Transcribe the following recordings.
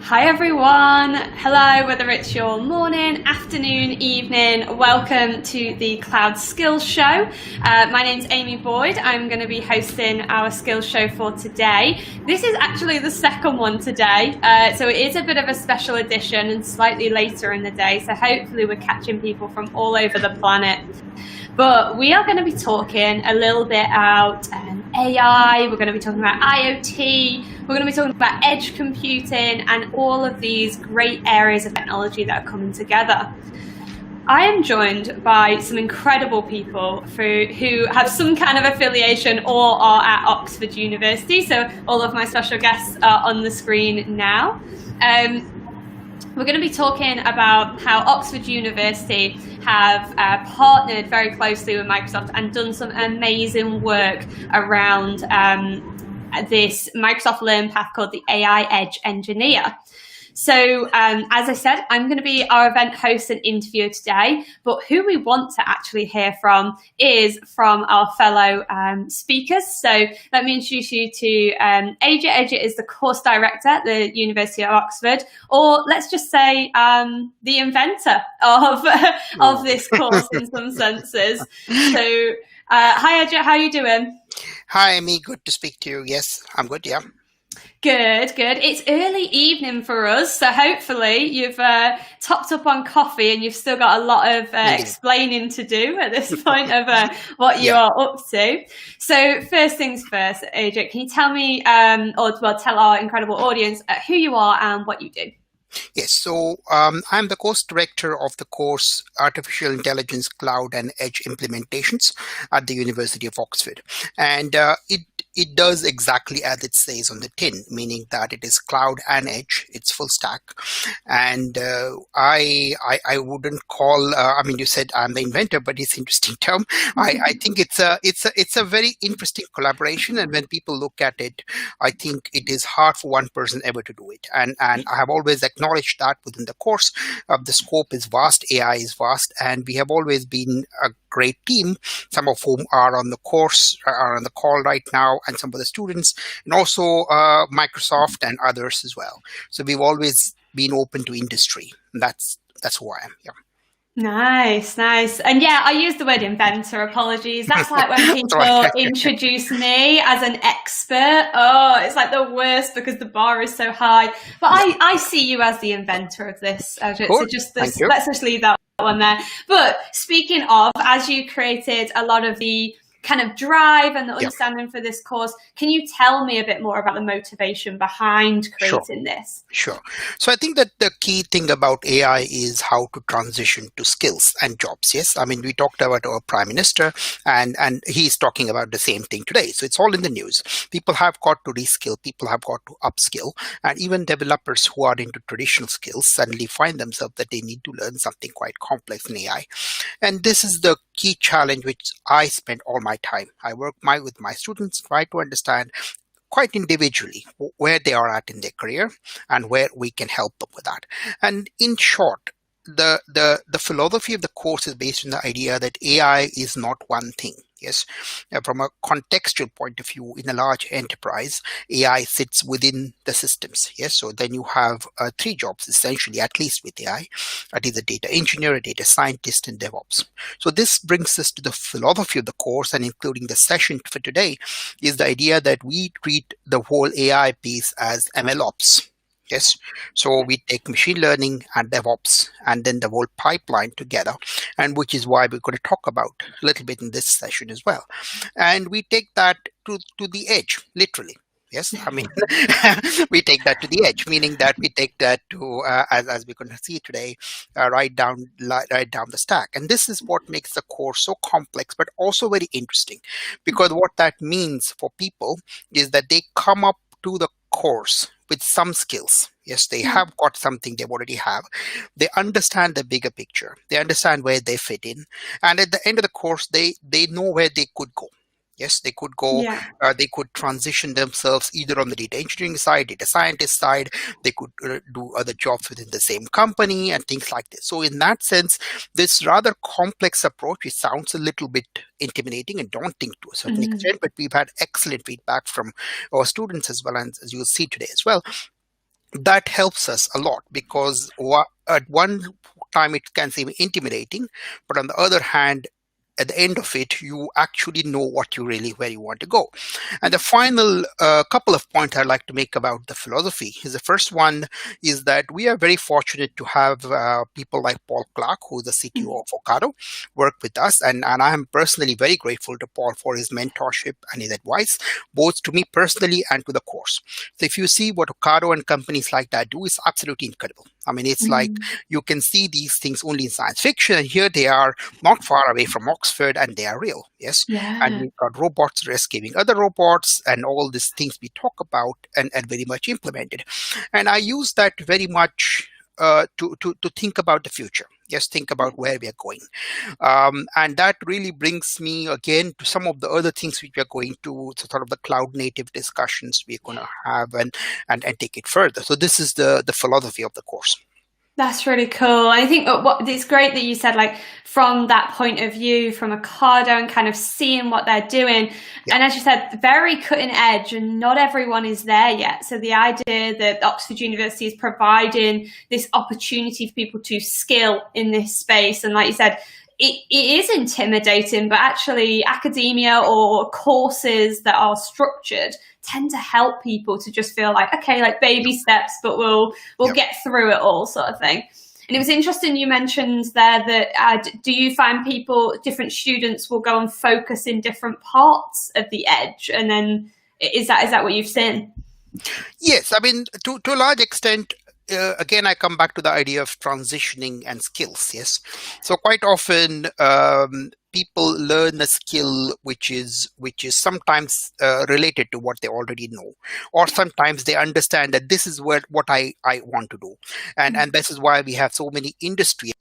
Hi everyone, hello, whether it's your morning, afternoon, evening, welcome to the Cloud Skills Show. My name's Amy Boyd. I'm going to be hosting our skills show for today. This is actually the second one today, so it is a bit of a special edition and slightly later in the day, so hopefully we're catching people from all over the planet. But we are going to be talking a little bit about AI, we're going to be talking about IoT, we're going to be talking about edge computing and all of these great areas of technology that are coming together. I am joined by some incredible people who have some kind of affiliation or are at Oxford University. So all of my special guests are on the screen now. We're going to be talking about how Oxford University have partnered very closely with Microsoft and done some amazing work around this Microsoft Learn path called the AI Edge Engineer. So as I said, I'm going to be our event host and interviewer today, but who we want to actually hear from is from our fellow speakers. So let me introduce you to Aisha. Aisha is the course director at the University of Oxford, or let's just say the inventor of this course in some senses. So hi Aisha, how are you doing? Hi Amy, good to speak to you. Yes, I'm good, yeah. Good. It's early evening for us, so hopefully you've topped up on coffee and you've still got a lot of explaining to do at this point of what you are up to. So first things first, Aisha, can you tell me, tell our incredible audience who you are and what you do? Yes, so I'm the course director of the course Artificial Intelligence, Cloud and Edge Implementations at the University of Oxford. And it does exactly as it says on the tin, meaning that it is cloud and edge, it's full stack. And I wouldn't call, you said I'm the inventor, but it's an interesting term. I think it's a very interesting collaboration. And when people look at it, I think it is hard for one person ever to do it. And I have always acknowledged that within the course. The scope is vast, AI is vast, and we have always been a great team, some of whom are on the course, are on the call right now, and some of the students, and also Microsoft and others as well. So we've always been open to industry. That's who I am. Yeah. Nice. And yeah, I use the word inventor, apologies. That's like when people introduce me as an expert. Oh, it's like the worst because the bar is so high. But I see you as the inventor of this. So let's just leave that one there. But speaking of, as you created a lot of the kind of drive and the understanding for this course, can you tell me a bit more about the motivation behind creating this? Sure. So I think that the key thing about AI is how to transition to skills and jobs. Yes, I mean, we talked about our prime minister and he's talking about the same thing today. So it's all in the news. People have got to reskill, people have got to upskill, and even developers who are into traditional skills suddenly find themselves that they need to learn something quite complex in AI. And this is the key challenge which I spend all my time. I work with my students, try to understand quite individually where they are at in their career and where we can help them with that. And in short, the philosophy of the course is based on the idea that AI is not one thing. Yes, from a contextual point of view, in a large enterprise, AI sits within the systems. Yes, so then you have three jobs essentially, at least with AI. That is a data engineer, a data scientist, and DevOps. So this brings us to the philosophy of the course, and including the session for today, is the idea that we treat the whole AI piece as MLOps. Yes, so we take machine learning and DevOps and then the whole pipeline together, and which is why we're going to talk about a little bit in this session as well. And we take that to the edge, literally. Yes, I mean, we take that to the edge, meaning that we take that to, as we're going to see today, right down the stack. And this is what makes the course so complex, but also very interesting, because what that means for people is that they come up to the course with some skills. Yes, they have got something they already have. They understand the bigger picture. They understand where they fit in. And at the end of the course, they know where they could go. Yes, they could go, they could transition themselves either on the data engineering side, data scientist side, they could do other jobs within the same company and things like this. So in that sense, this rather complex approach, it sounds a little bit intimidating and daunting to a certain extent, but we've had excellent feedback from our students as well, and as you'll see today as well. that helps us a lot because at one time it can seem intimidating, but on the other hand, at the end of it, you actually know where you want to go. And the final couple of points I'd like to make about the philosophy is the first one is that we are very fortunate to have people like Paul Clark, who's the CTO of Ocado, work with us. And I am personally very grateful to Paul for his mentorship and his advice, both to me personally and to the course. So if you see what Ocado and companies like that do, it's absolutely incredible. I mean, it's like you can see these things only in science fiction, and here they are not far away from Oxford, and they are real. Yes. Yeah. And we've got robots rescuing other robots and all these things we talk about and very much implemented. And I use that very much to think about the future. Yes, think about where we are going. And that really brings me again to some of the other things which we are going to sort of the cloud native discussions we're going to have and take it further. So this is the philosophy of the course. That's really cool. I think it's great that you said, like, from that point of view, from Ocado and kind of seeing what they're doing. Yeah. And as you said, very cutting edge, and not everyone is there yet. So the idea that Oxford University is providing this opportunity for people to skill in this space, and like you said, it is intimidating, but actually academia or courses that are structured tend to help people to just feel like, okay, like baby steps, but we'll get through it all, sort of thing. And it was interesting you mentioned there that do you find different students will go and focus in different parts of the edge, and then is that what you've seen? Yes, I mean, to a large extent, again, I come back to the idea of transitioning and skills. Yes, so quite often people learn a skill which is sometimes related to what they already know, or sometimes they understand that this is what I want to do, and this is why we have so many industry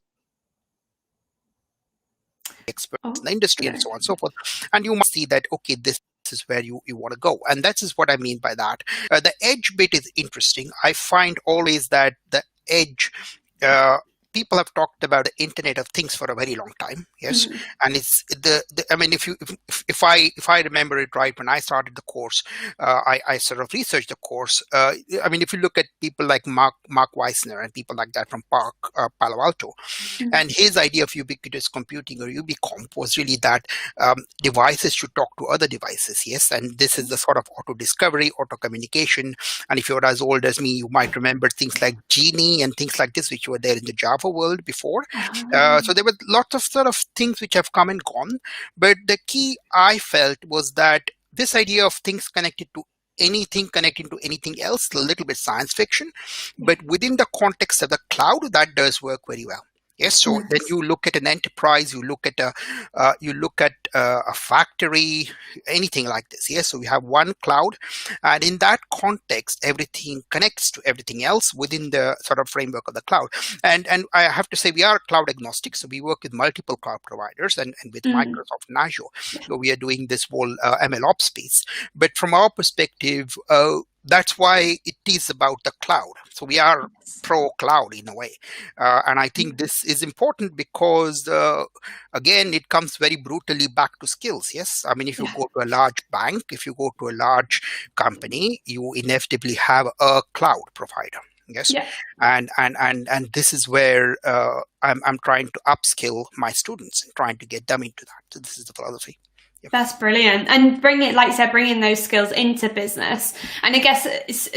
experts in the industry and so on and so forth. And you must see that, okay, this is where you want to go. And that is what I mean by that. The edge bit is interesting. I find always that the edge, people have talked about the Internet of Things for a very long time. Yes. And it's I mean, if I remember it right, when I started the course, I sort of researched the course. I mean, if you look at people like Mark Weissner and people like that from Palo Alto, and his idea of ubiquitous computing, or UbiComp, was really that devices should talk to other devices. Yes. And this is the sort of auto discovery, auto communication. And if you're as old as me, you might remember things like Genie and things like this, which were there in the Java world before. So there were lots of sort of things which have come and gone. But the key I felt was that this idea of things connected to anything connecting to anything else, a little bit science fiction, but within the context of the cloud, that does work very well. Yes, so then you look at an enterprise, you look at a factory, anything like this. Yes, so we have one cloud, and in that context, everything connects to everything else within the sort of framework of the cloud. And I have to say, we are cloud agnostic, so we work with multiple cloud providers and with Microsoft and Azure. So we are doing this whole MLOps piece. But from our perspective, that's why it is about the cloud. So we are pro-cloud in a way. And I think this is important because, again, it comes very brutally back to skills. Yes. I mean, if you go to a large bank, if you go to a large company, you inevitably have a cloud provider. Yes. Yeah. And this is where I'm trying to upskill my students and trying to get them into that. So this is the philosophy. That's brilliant. And bringing those skills into business. And I guess,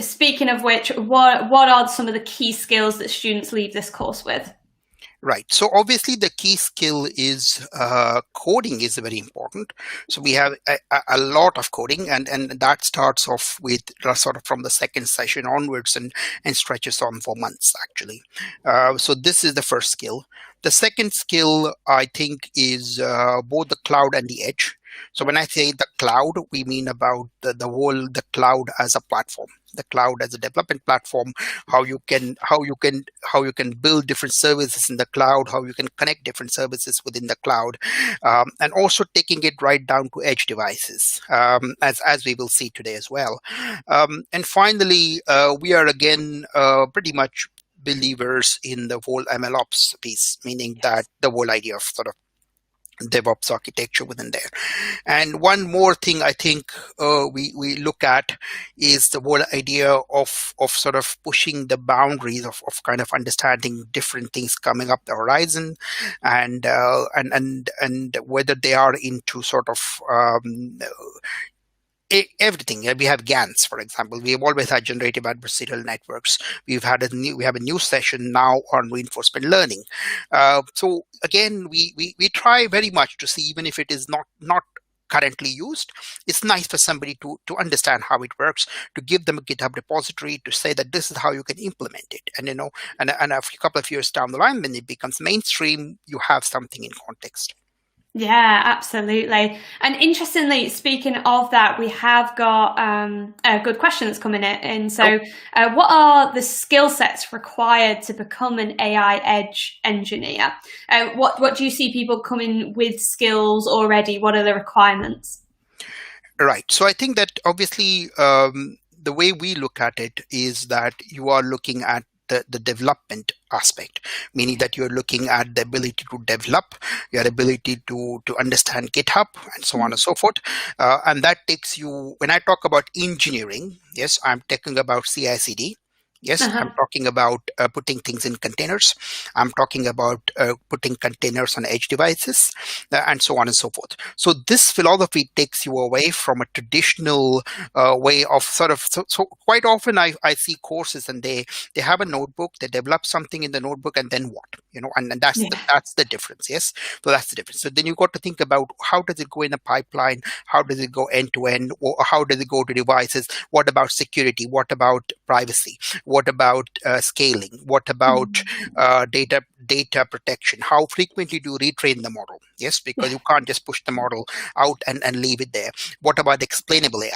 speaking of which, what are some of the key skills that students leave this course with? Right. So obviously the key skill is coding is very important. So we have a lot of coding, and that starts off with sort of from the second session onwards and stretches on for months, actually. So this is the first skill. The second skill, I think, is both the cloud and the edge. So when I say the cloud, we mean about the cloud as a platform, the cloud as a development platform, how you can build different services in the cloud, how you can connect different services within the cloud, and also taking it right down to edge devices, as we will see today as well. And finally, we are again pretty much believers in the whole MLOps piece, meaning that the whole idea of sort of DevOps architecture within there. And one more thing I think we look at is the whole idea of sort of pushing the boundaries of kind of understanding different things coming up the horizon, and whether they are into sort of everything. We have GANs, for example. We have always had generative adversarial networks. We have a new session now on reinforcement learning. So again, we try very much to see, even if it is not currently used, it's nice for somebody to understand how it works, to give them a GitHub repository, to say that this is how you can implement it. And and a couple of years down the line, when it becomes mainstream, you have something in context. Yeah, absolutely. And interestingly, speaking of that, we have got a good question that's coming in. So what are the skill sets required to become an AI edge engineer? What do you see people coming with skills already? What are the requirements? Right. So I think that obviously the way we look at it is that you are looking at the development aspect, meaning that you're looking at the ability to develop, your ability to understand GitHub, and so on and so forth. And that takes you, when I talk about engineering, yes, I'm talking about CI/CD. Yes, I'm talking about putting things in containers. I'm talking about putting containers on edge devices, and so on and so forth. So this philosophy takes you away from a traditional way of sort of, so quite often I see courses and they have a notebook, they develop something in the notebook, and then what? And that's that's the difference. Yes, so that's the difference. So then you got to think about, how does it go in a pipeline? How does it go end to end? Or how does it go to devices? What about security? What about privacy? What about scaling? What about data protection? How frequently do you retrain the model? Yes, because you can't just push the model out and leave it there. What about explainable AI?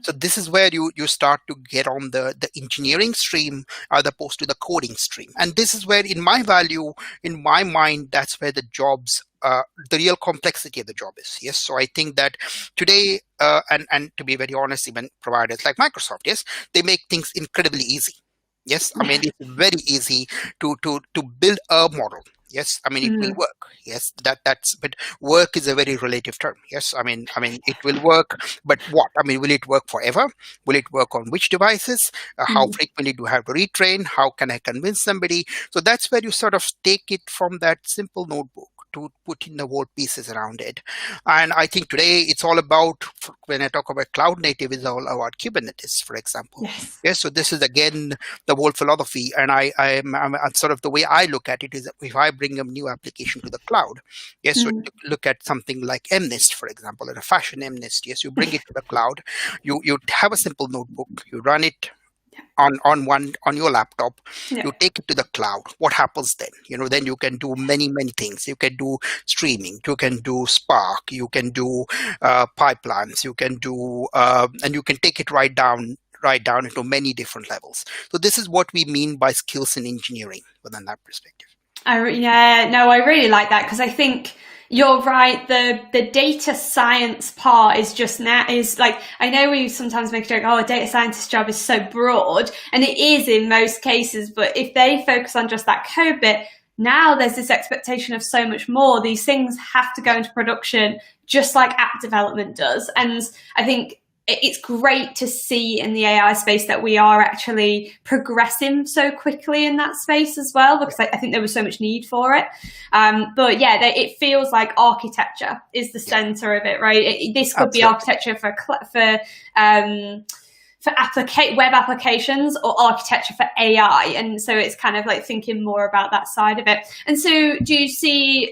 So this is where you start to get on the engineering stream as opposed to the coding stream. And this is where, in my mind, that's where the jobs, the real complexity of the job is. Yes. So I think that today, and to be very honest, even providers like Microsoft, yes, they make things incredibly easy. Yes. I mean, it's very easy to build a model. Yes, I mean, it will work. Yes, that's, but work is a very relative term. Yes, I mean, it will work, but what? I mean, will it work forever? Will it work on which devices? How frequently do I have to retrain? How can I convince somebody? So that's where you sort of take it from that simple notebook to put in the whole pieces around it. And I think today it's all about, when I talk about cloud native, is all about Kubernetes, for example. Yes. So this is again the whole philosophy. And I'm sort of, the way I look at it is that if I bring a new application to the cloud, yes, so look at something like MNIST, for example, or a fashion MNIST. Yes, you bring it to the cloud, you have a simple notebook, you run it on your laptop, you take it to the cloud. What happens then? Then you can do many things. You can do streaming, you can do Spark, you can do pipelines, you can do and you can take it right down into many different levels. So this is what we mean by skills in engineering within that perspective. I really like that, because I think you're right. The data science part is just now, is like, I know we sometimes make a joke, a data scientist job is so broad, and it is in most cases, but if they focus on just that code bit, now there's this expectation of so much more. These things have to go into production just like app development does. And I think it's great to see in the AI space that we are actually progressing so quickly in that space as well, because I think there was so much need for it. But yeah, it feels like architecture is the center of it, right? This could be architecture for web applications, or architecture for AI. And so it's kind of like thinking more about that side of it. And so do you see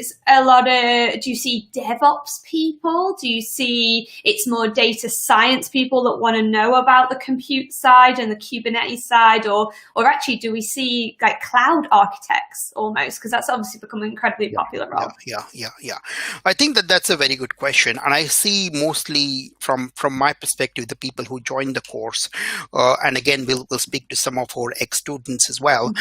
DevOps people? Do you see it's more data science people that want to know about the compute side and the Kubernetes side, or actually do we see like cloud architects almost? Because that's obviously become an incredibly popular role. Yeah. I think that's a very good question. And I see mostly from my perspective, the people who join the course, and again, we'll speak to some of our ex-students as well.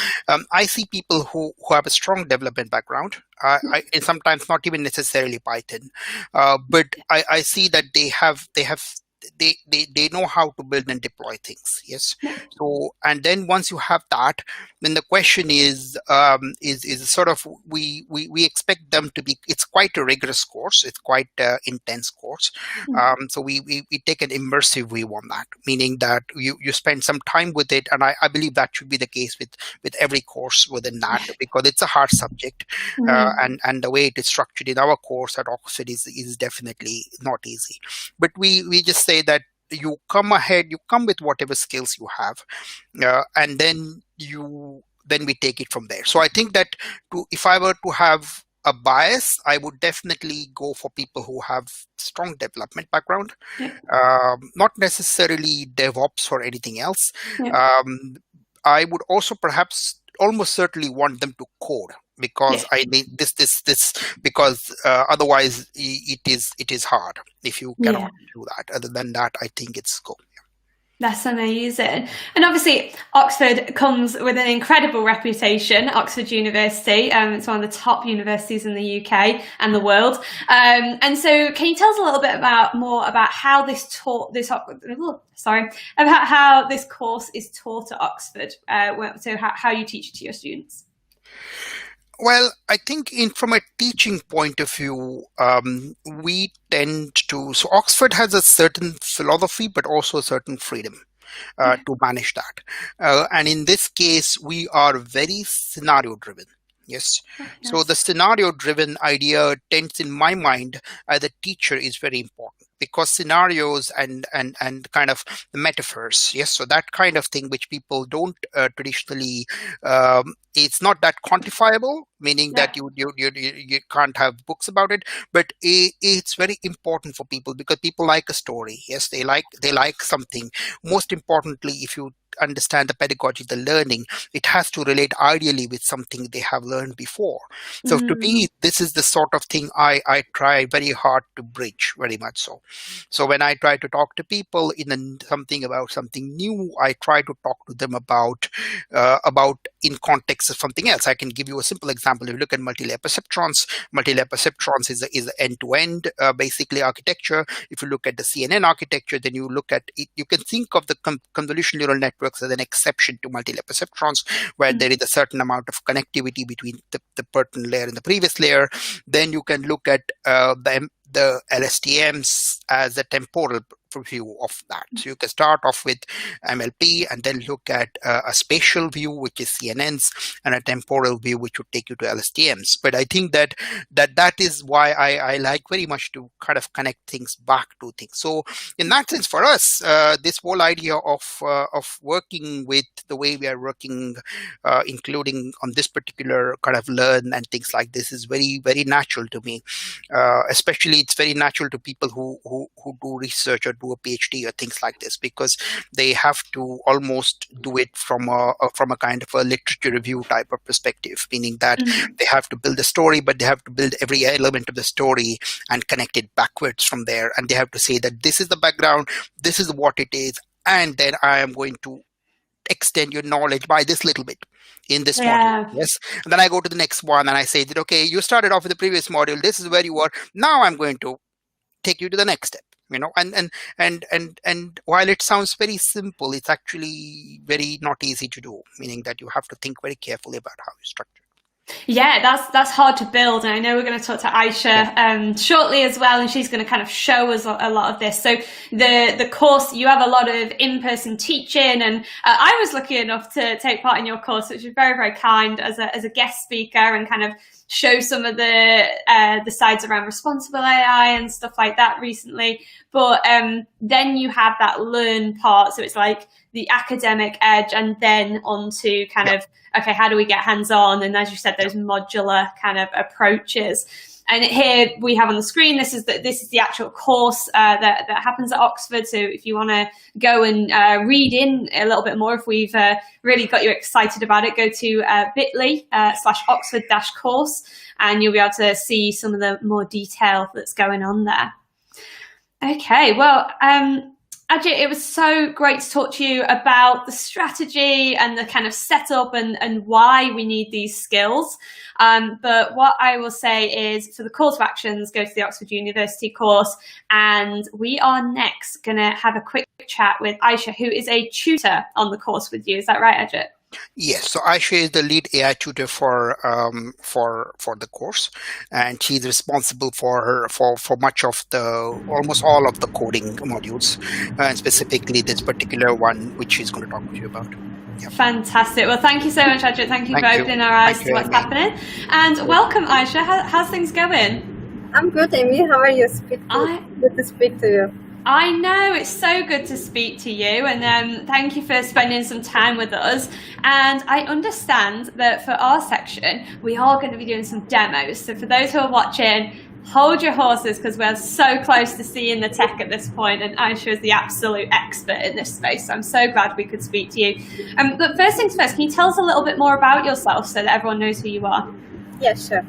I see people who have a strong development background, and sometimes not even necessarily Python, but I see that they have they know how to build and deploy things. Yes. Yeah. So, and then once you have that, then the question is sort of we expect them to be. It's quite a rigorous course. It's quite an intense course. So we take an immersive view on that, meaning that you spend some time with it, and I believe that should be the case with every course within that, because it's a hard subject, and the way it is structured in our course at Oxford is definitely not easy. But we just say that you come with whatever skills you have, and then we take it from there. So I think that if I were to have a bias, I would definitely go for people who have strong development background, not necessarily DevOps or anything else. I would also perhaps almost certainly want them to code, because I mean this because otherwise it is hard if you cannot do that. Other than that, I think it's cool. That's amazing. And obviously, Oxford comes with an incredible reputation, Oxford University. It's one of the top universities in the UK and the world. And so can you tell us a little bit more about how about how this course is taught at Oxford? So how you teach it to your students? Well, I think from a teaching point of view, we tend to, so Oxford has a certain philosophy, but also a certain freedom to manage that. And in this case, we are very scenario driven. Yes. So the scenario driven idea tends, in my mind, as a teacher, is very important, because scenarios and kind of metaphors, yes, so that kind of thing which people don't traditionally, it's not that quantifiable, meaning that you can't have books about it, but it's very important for people, because people like a story. Yes, they like something. Most importantly, if you understand the pedagogy, the learning, it has to relate ideally with something they have learned before. So to me, this is the sort of thing I try very hard to bridge, very much so. So when I try to talk to people about something new, I try to talk to them about in context of something else. I can give you a simple example. If you look at multi-layer perceptrons is an end-to-end basically architecture. If you look at the CNN architecture, then you look at it, you can think of the convolutional neural networks as an exception to multi-layer perceptrons, where there is a certain amount of connectivity between the pertinent layer and the previous layer. Then you can look at the LSTMs as a temporal view of that. So you can start off with MLP and then look at a spatial view, which is CNNs, and a temporal view, which would take you to LSTMs. But I think that is why I like very much to kind of connect things back to things. So in that sense, for us, this whole idea of working with the way we are working, including on this particular kind of learn and things like this, is very, very natural to me. Especially it's very natural to people who do research or do a PhD or things like this, because they have to almost do it from a kind of a literature review type of perspective, meaning that they have to build a story, but they have to build every element of the story and connect it backwards from there. And they have to say that this is the background, this is what it is, and then I am going to extend your knowledge by this little bit in this module. Yes. And then I go to the next one and I say that, okay, you started off with the previous module. This is where you were. Now I'm going to take you to the next step. And while it sounds very simple, it's actually very not easy to do, meaning that you have to think very carefully about how you structure. Yeah, that's hard to build, and I know we're going to talk to Aisha shortly as well, and she's going to kind of show us a lot of this. So the course, you have a lot of in-person teaching, and I was lucky enough to take part in your course, which was very, very kind as a guest speaker, and kind of show some of the sides around responsible AI and stuff like that recently. But then you have that learn part, so it's like the academic edge, and then onto kind of, okay, how do we get hands-on? And as you said, those modular kind of approaches. And here we have on the screen, this is the actual course that happens at Oxford. So if you want to go and read in a little bit more, if we've really got you excited about it, go to bit.ly/Oxford-course, and you'll be able to see some of the more detail that's going on there. Okay, well, Ajit, it was so great to talk to you about the strategy and the kind of setup and why we need these skills. But what I will say is, for the call to actions, go to the Oxford University course. And we are next going to have a quick chat with Aisha, who is a tutor on the course with you. Is that right, Ajit? Yes, so Aisha is the lead AI tutor for the course, and she's responsible for much of almost all of the coding modules, and specifically this particular one, which she's going to talk to you about. Yep. Fantastic. Well, thank you so much, Ajit. Thank you for opening our eyes to what's happening. And welcome, Aisha. How's things going? I'm good, Amy. How are you? Good to speak to you. I know, it's so good to speak to you, and thank you for spending some time with us. And I understand that for our section, we are going to be doing some demos. So for those who are watching, hold your horses, because we're so close to seeing the tech at this point, and Aisha is the absolute expert in this space. So I'm so glad we could speak to you. But first things first, can you tell us a little bit more about yourself so that everyone knows who you are? Yeah, sure.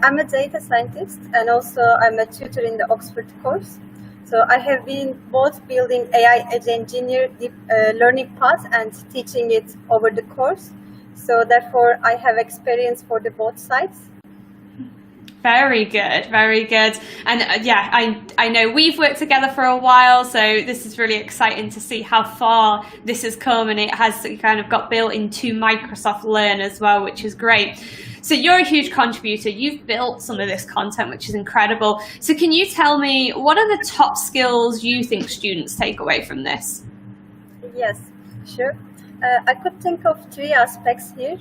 I'm a data scientist, and also I'm a tutor in the Oxford course. So I have been both building AI as engineer deep learning path and teaching it over the course. So therefore, I have experience for the both sides. Very good, very good. And yeah, I know we've worked together for a while, so this is really exciting to see how far this has come, and it has kind of got built into Microsoft Learn as well, which is great. So you're a huge contributor. You've built some of this content, which is incredible. So can you tell me, what are the top skills you think students take away from this? Yes, sure. I could think of 3 aspects here,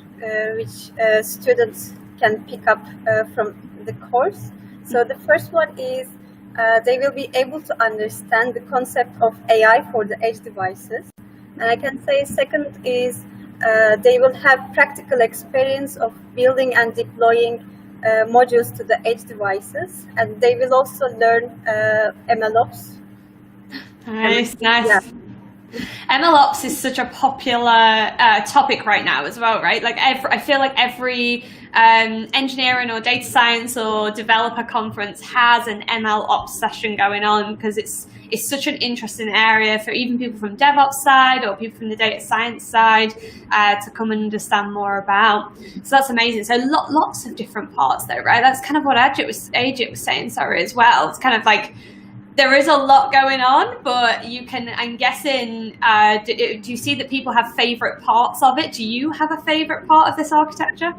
which students can pick up from the course. So the first one is they will be able to understand the concept of AI for the edge devices. And I can say second is they will have practical experience of building and deploying modules to the edge devices, and they will also learn MLOps. Nice. Yeah. MLOps is such a popular topic right now as well, right? Like I feel like every engineering or data science or developer conference has an MLOps session going on, because it's such an interesting area for even people from DevOps side or people from the data science side to come and understand more about. So that's amazing. So lots of different parts though, right? That's kind of what Ajit was saying, sorry, as well. It's kind of like, there is a lot going on, but you can, I'm guessing, do you see that people have favorite parts of it? Do you have a favorite part of this architecture?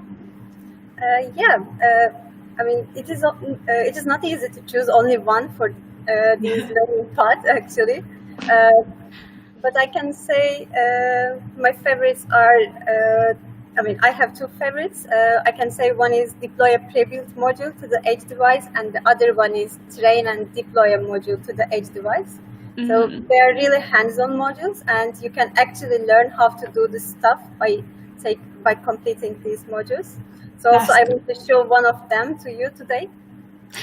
Yeah, I mean, it is not easy to choose only one for these learning parts, actually. But I can say my favorites are, I have 2 favorites. I can say one is deploy a pre-built module to the edge device, and the other one is train and deploy a module to the edge device. Mm-hmm. So they are really hands-on modules, and you can actually learn how to do this stuff by completing these modules. So also I want to show one of them to you today.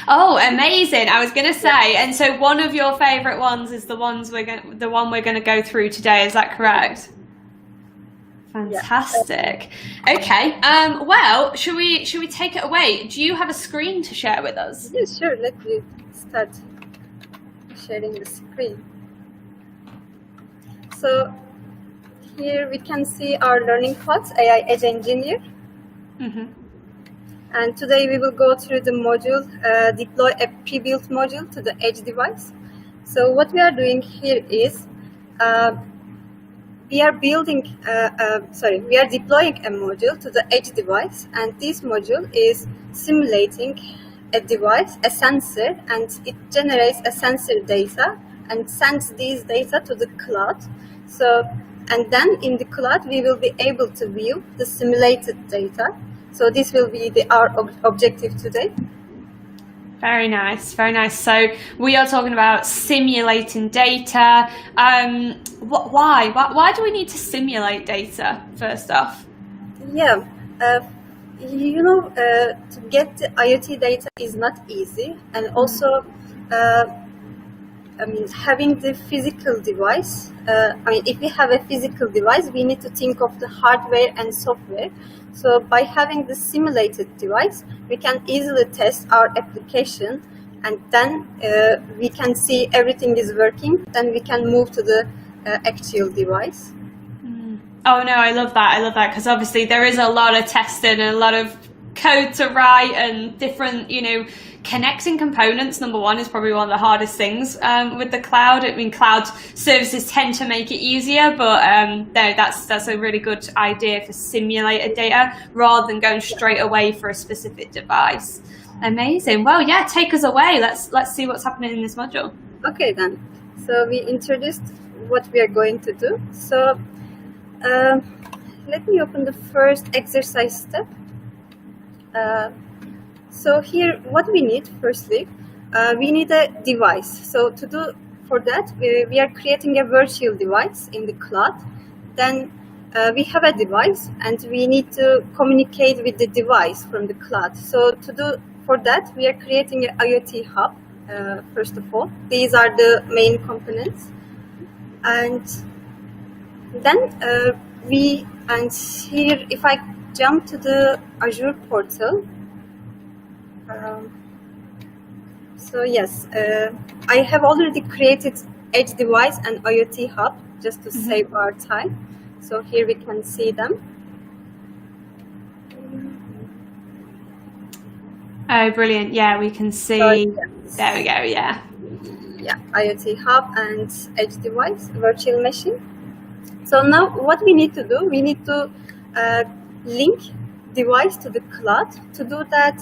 Oh, amazing! I was going to say, and so one of your favorite ones is the one we're going to go through today. Is that correct? Fantastic. Yeah. Okay. Well, should we take it away? Do you have a screen to share with us? Yeah, sure. Let me start sharing the screen. So here we can see our learning path, AI Edge Engineer. Mm-hmm. And today we will go through the module, deploy a pre-built module to the edge device. So what we are doing here is we are deploying a module to the edge device, and this module is simulating a device, a sensor, and it generates a sensor data and sends these data to the cloud. So, and then in the cloud we will be able to view the simulated data. So this will be our objective today. Very nice, very nice. So we are talking about simulating data. Why do we need to simulate data, first off? Yeah, to get the IoT data is not easy. And also, having the physical device, if we have a physical device, we need to think of the hardware and software. So by having the simulated device, we can easily test our application and then we can see everything is working. Then we can move to the actual device. Oh no, I love that because obviously there is a lot of testing and a lot of code to write and different, connecting components. Number one is probably one of the hardest things with the cloud. I mean, cloud services tend to make it easier, but no, that's a really good idea for simulated data rather than going straight away for a specific device. Amazing. Well, yeah, take us away. Let's see what's happening in this module. Okay, then. So we introduced what we are going to do. So let me open the first exercise step. So here, what we need, firstly, we need a device. So to do for that, we are creating a virtual device in the cloud. Then we have a device, and we need to communicate with the device from the cloud. So to do for that, we are creating an IoT hub. First of all, these are the main components, and then here, if I jump to the Azure portal. So yes, I have already created Edge device and IoT hub just to save our time. So here we can see them. Oh, brilliant. Yeah, we can see. So, yes. There we go, yeah. Yeah, IoT hub and Edge device, virtual machine. So now what we need to do, we need to link device to the cloud. To do that,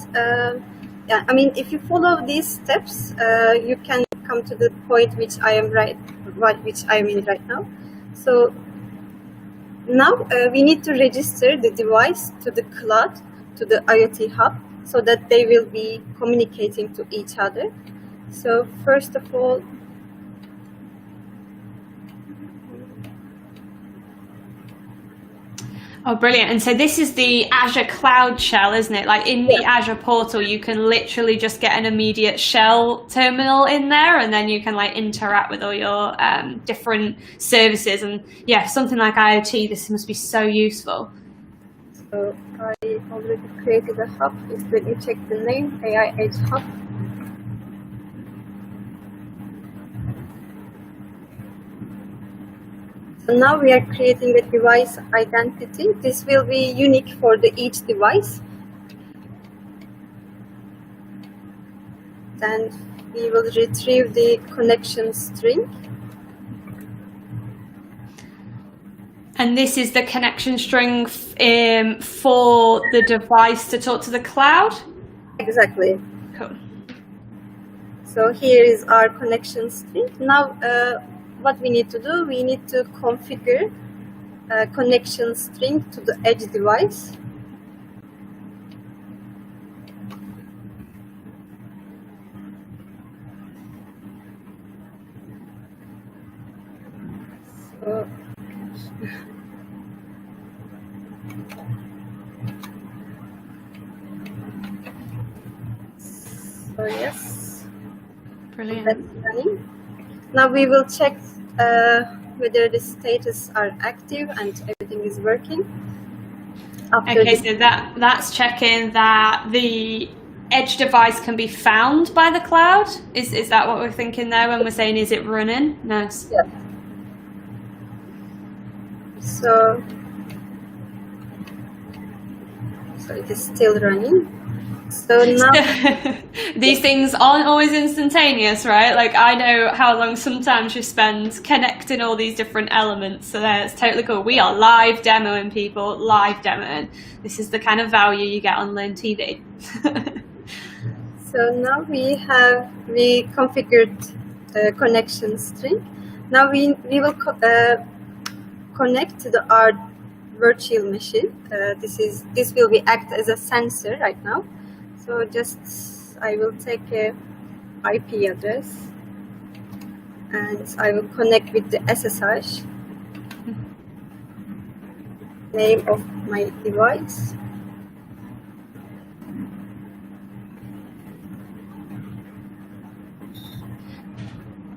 if you follow these steps, you can come to the point which I am in right now. So now we need to register the device to the cloud, to the IoT hub, so that they will be communicating to each other. So first of all, oh, brilliant. And so this is the Azure CloudShell, isn't it? Like in the Azure portal, you can literally just get an immediate shell terminal in there, and then you can interact with all your different services. And yeah, something like IoT, this must be so useful. So I already created a hub. Just let me check the name, AI Edge Hub. So now we are creating a device identity. This will be unique for each device. Then we will retrieve the connection string. And this is the connection string for the device to talk to the cloud? Exactly. Cool. So here is our connection string. Now, what we need to do, we need to configure a connection string to the Edge device. So yes, brilliant. That's running. Now we will check whether the status are active and everything is working. Okay, so that's checking that the Edge device can be found by the cloud. Is that what we're thinking there when we're saying is it running? Nice. Yeah. So it is still running. So now these things aren't always instantaneous, right? Like I know how long sometimes you spend connecting all these different elements. So that's totally cool. We are live demoing people, live demoing. This is the kind of value you get on Learn TV. So now we configured the connection string. Now we will connect to our virtual machine. This will be act as a sensor right now. So I will take a IP address and I will connect with the SSH name of my device.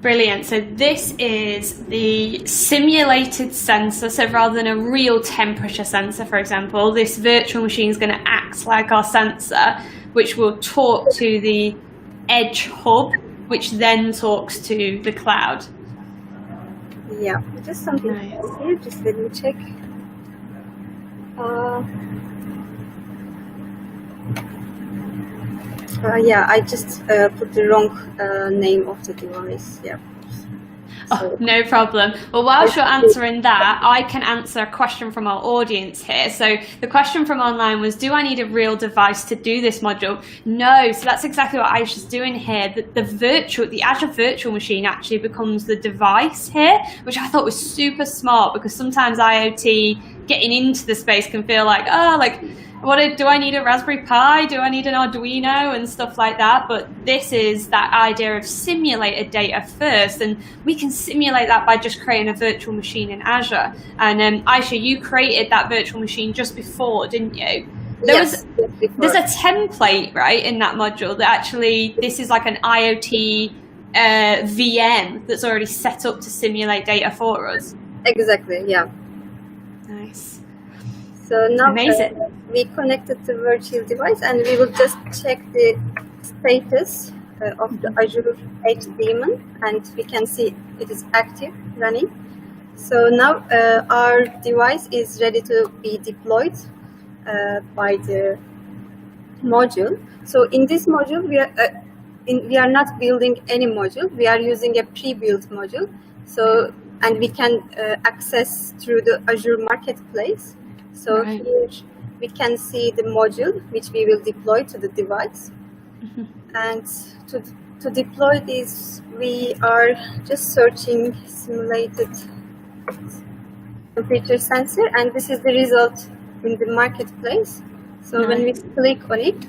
Brilliant. So this is the simulated sensor. So rather than a real temperature sensor, for example, this virtual machine is going to act like our sensor, which will talk to the edge hub, which then talks to the cloud. Yeah, just something else here. Just let me check. Yeah, I just put the wrong name of the device. Yeah. Oh, no problem. Well, whilst you're answering that, I can answer a question from our audience here. So the question from online was, do I need a real device to do this module? No. So that's exactly what Aisha's doing here. The Azure virtual machine actually becomes the device here, which I thought was super smart, because sometimes IoT getting into the space can feel like, do I need a Raspberry Pi? Do I need an Arduino and stuff like that? But this is that idea of simulated data first, and we can simulate that by just creating a virtual machine in Azure. And Aisha, you created that virtual machine just before, didn't you? There's a template, right, in that module that actually, this is like an IoT VM that's already set up to simulate data for us. Exactly, yeah. Nice. So now we connected the virtual device, and we will just check the status of the Azure Edge daemon, and we can see it is active, running. So now our device is ready to be deployed by the module. So in this module, we are not building any module. We are using a pre-built module. So, and we can access through the Azure Marketplace. So here we can see the module which we will deploy to the device. And to deploy this, we are just searching simulated temperature sensor, and this is the result in the marketplace. So when we click on it,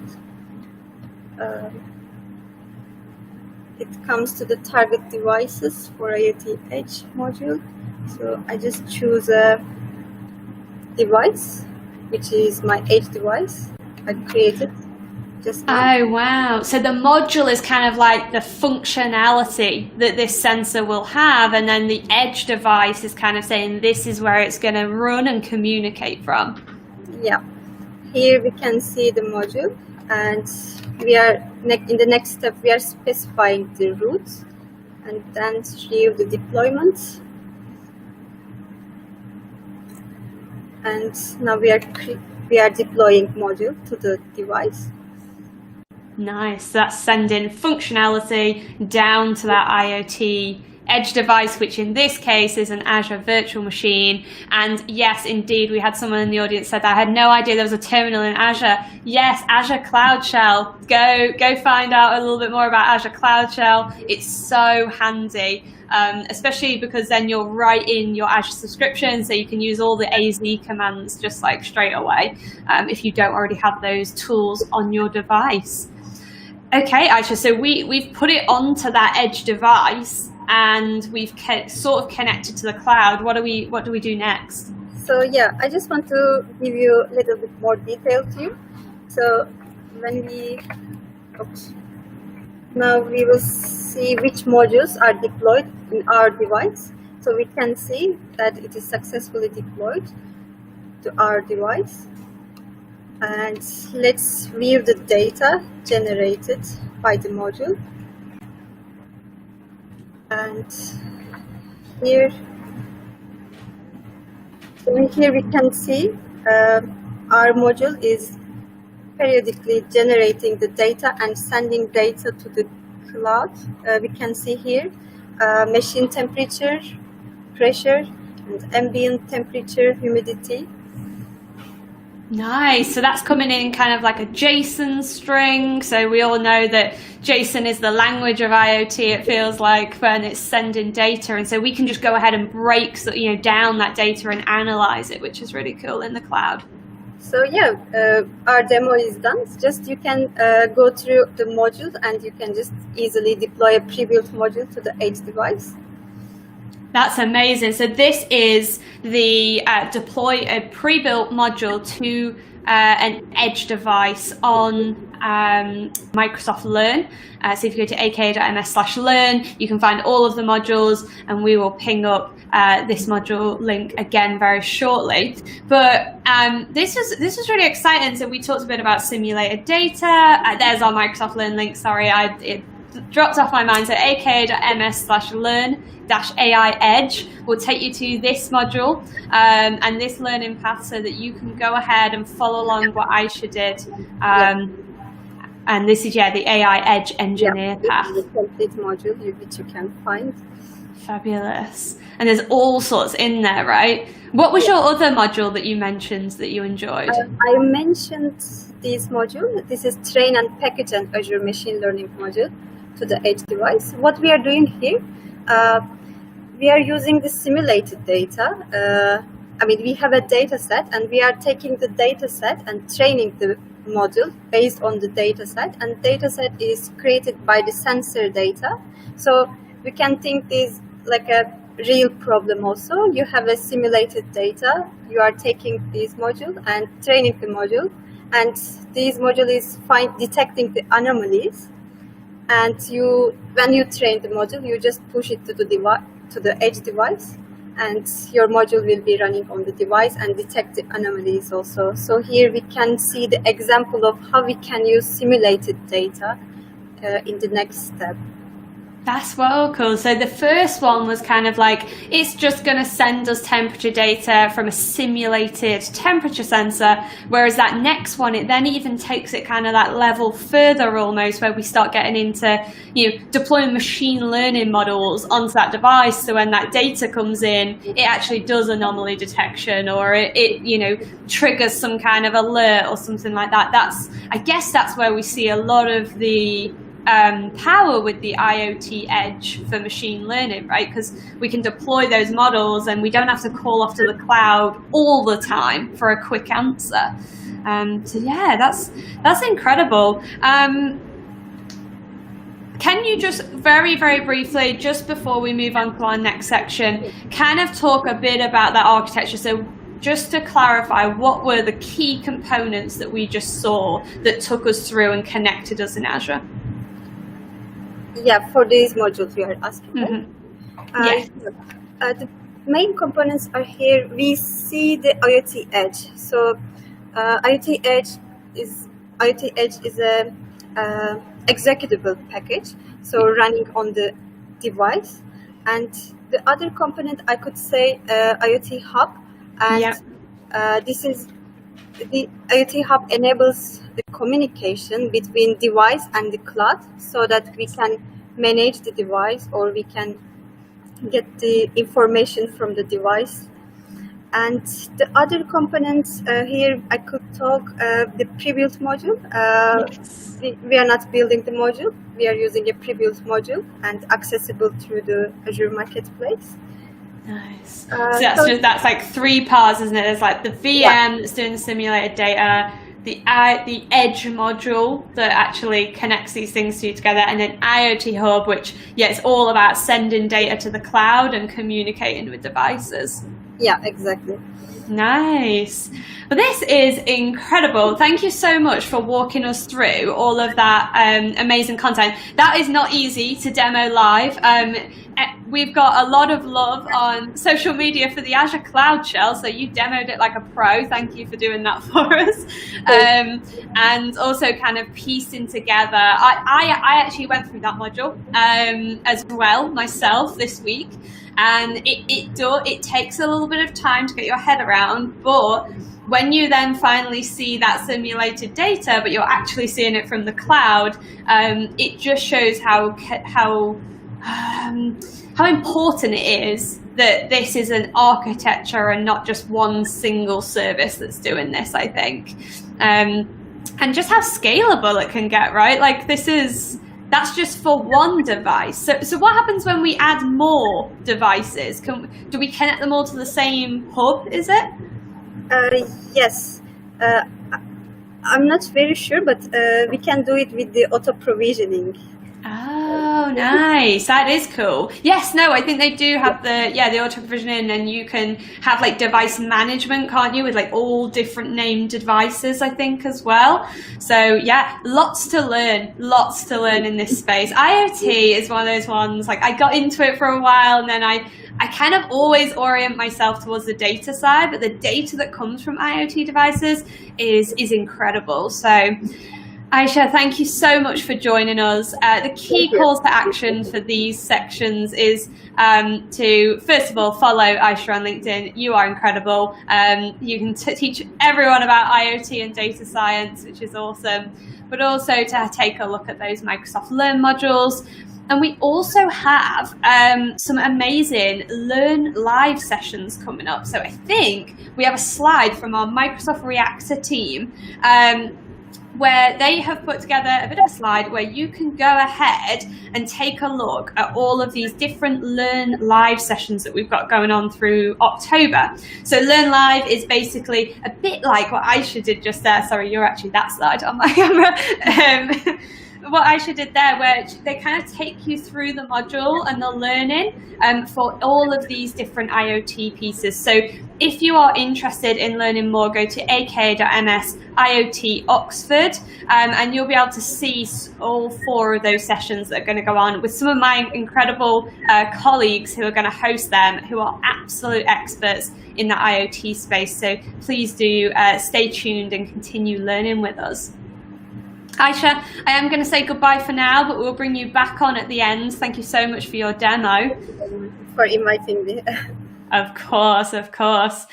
it comes to the target devices for IoT Edge module. So I just choose a device, which is my Edge device I created just now. Oh, wow. So the module is kind of like the functionality that this sensor will have, and then the Edge device is kind of saying this is where it's going to run and communicate from. Yeah. Here we can see the module, and we are in the next step, we are specifying the routes, and then review the deployment. And now we are deploying module to the device. Nice. That's sending functionality down to that IoT Edge device, which in this case is an Azure virtual machine. And yes, indeed, we had someone in the audience said, I had no idea there was a terminal in Azure. Yes, Azure CloudShell. Go find out a little bit more about Azure CloudShell. It's so handy. Especially because then you're right in your Azure subscription, so you can use all the AZ commands just like straight away if you don't already have those tools on your device. Okay, Aisha, so we've put it onto that Edge device and we've sort of connected to the cloud. What do we do next? So yeah, I just want to give you a little bit more detail to you. So when now we will see which modules are deployed in our device. So we can see that it is successfully deployed to our device. And let's view the data generated by the module. And here we can see our module is periodically generating the data and sending data to the cloud. We can see here machine temperature, pressure, and ambient temperature, humidity. Nice. So that's coming in kind of like a JSON string. So we all know that JSON is the language of IoT, it feels like, when it's sending data. And so we can just go ahead and break down that data and analyze it, which is really cool in the cloud. So yeah, our demo is done. Just you can go through the modules and you can just easily deploy a pre-built module to the Edge device. That's amazing. So this is the deploy a pre-built module to an edge device on Microsoft Learn. So if you go to aka.ms/learn, you can find all of the modules, and we will ping up this module link again very shortly. But this was really exciting. So we talked a bit about simulated data. There's our Microsoft Learn link. Sorry, it dropped off my mind. So aka.ms/learn-AI Edge will take you to this module and this learning path, so that you can go ahead and follow along what Aisha did. And this is, the AI Edge Engineer path. The complete module which you can find. Fabulous. And there's all sorts in there, right? What was your other module that you mentioned that you enjoyed? I mentioned this module. This is Train and Package and Azure Machine Learning module to the edge device. What we are doing here, we are using the simulated data. We have a data set, and we are taking the data set and training the module based on the data set. And data set is created by the sensor data. So we can think this like a real problem also. You have a simulated data. You are taking this module and training the module. And this module is detecting the anomalies. And when you train the module, you just push it to the edge device, and your module will be running on the device and detect the anomalies also. So here we can see the example of how we can use simulated data in the next step. That's well cool. So the first one was kind of like, it's just going to send us temperature data from a simulated temperature sensor, whereas that next one, it then even takes it kind of that level further almost, where we start getting into, deploying machine learning models onto that device. So when that data comes in, it actually does anomaly detection, or it triggers some kind of alert or something like that. I guess that's where we see a lot of the power with the IoT edge for machine learning, right? Because we can deploy those models and we don't have to call off to the cloud all the time for a quick answer. That's incredible. Can you just very, very briefly, just before we move on to our next section, kind of talk a bit about that architecture? So just to clarify, what were the key components that we just saw that took us through and connected us in Azure? Yeah, for these modules we are asking. Mm-hmm. The main components are here. We see the IoT Edge. So IoT Edge is a executable package, so running on the device. And the other component, I could say, IoT Hub. And this is the IoT Hub enables the communication between device and the cloud, so that we can manage the device, or we can get the information from the device. And the other components here, I could talk the pre-built module. We are not building the module. We are using a pre-built module and accessible through the Azure Marketplace. Nice. So that's like 3 parts, isn't it? There's like the VM that's doing the simulated data, the Edge module that actually connects these things together, and then IoT Hub, which it's all about sending data to the cloud and communicating with devices. Yeah, exactly. Nice. Well, this is incredible. Thank you so much for walking us through all of that amazing content. That is not easy to demo live. We've got a lot of love on social media for the Azure CloudShell, so you demoed it like a pro. Thank you for doing that for us. And also kind of piecing together. I actually went through that module as well myself this week. And it takes a little bit of time to get your head around, but when you then finally see that simulated data, but you're actually seeing it from the cloud, it just shows how important it is that this is an architecture and not just one single service that's doing this, I think. And just how scalable it can get, right? Like that's just for one device. So what happens when we add more devices? Do we connect them all to the same hub, is it? Yes. I'm not very sure, but we can do it with the auto provisioning. Oh, Oh, nice. That is cool. Yes, no, I think they do have the auto provisioning, and you can have like device management, can't you, with like all different named devices, I think, as well. So yeah, lots to learn in this space. IoT is one of those ones, like I got into it for a while, and then I kind of always orient myself towards the data side, but the data that comes from IoT devices is incredible. So Aisha, thank you so much for joining us. The key calls to action for these sections is to, first of all, follow Aisha on LinkedIn. You are incredible. You can teach everyone about IoT and data science, which is awesome, but also to take a look at those Microsoft Learn modules. And we also have some amazing Learn Live sessions coming up. So I think we have a slide from our Microsoft Reactor team where they have put together a bit of a slide where you can go ahead and take a look at all of these different Learn Live sessions that we've got going on through October. So Learn Live is basically a bit like what Aisha did just there. Sorry, you're actually that slide on my camera. What Aisha did there, where they kind of take you through the module and the learning for all of these different IoT pieces. So if you are interested in learning more, go to aka.ms IoT Oxford, and you'll be able to see all 4 of those sessions that are going to go on with some of my incredible colleagues who are going to host them, who are absolute experts in the IoT space. So please do stay tuned and continue learning with us. Aisha, I am going to say goodbye for now, but we'll bring you back on at the end. Thank you so much for your demo. For inviting me. Of course, of course.